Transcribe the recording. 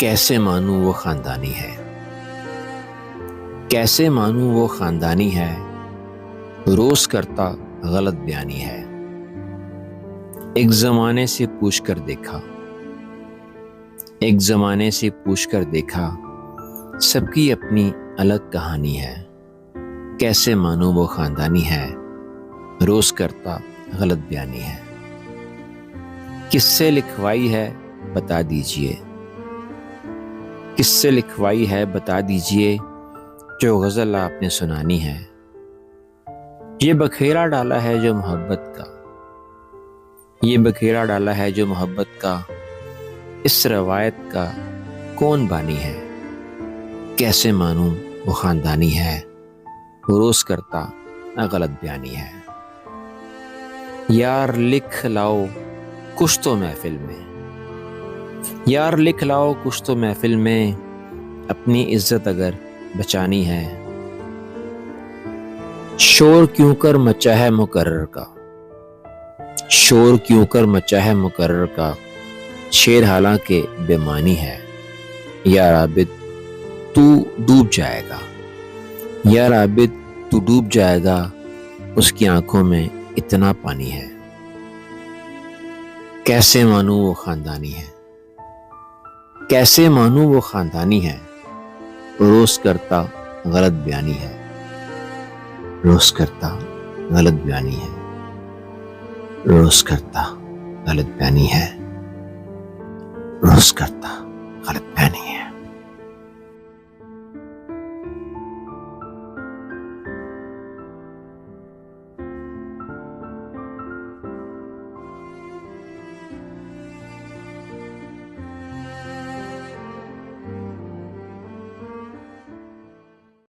कैसे मानूं वो खानदानी है, कैसे मानूं वो खानदानी है, रोज करता गलत बयानी है। एक जमाने से पूछ कर देखा, एक जमाने से पूछ कर देखा, सबकी अपनी अलग कहानी है। कैसे मानूं वो खानदानी है, रोज करता गलत बयानी है। किससे लिखवाई है बता दीजिए, किससे लिखवाई है बता दीजिए, जो गजल आपने सुनानी है। ये बखेरा डाला है जो मोहब्बत का, ये बखेरा डाला है जो मोहब्बत का, इस रवायत का कौन बानी है। कैसे मानूं वो खानदानी है, रोज करता गलत बयानी है। यार लिख लाओ कुछ तो महफिल में, यार लिख लाओ कुछ तो महफिल में, अपनी इज्जत अगर बचानी है। शोर क्यों कर मचा है मुकर्रर का, शोर क्यों कर मचा है मुकर्रर का, शेर हालांकि बेमानी है। यार आबिद तू डूब जाएगा, यार आबिद तू डूब जाएगा, उसकी आंखों में इतना पानी है। कैसे मानूं वो खानदानी है, कैसे मानूं वो खानदानी है, रोज करता गलत बयानी है। रोज करता गलत बयानी है, रोज करता गलत बयानी है, रोज करता गलत बयानी है।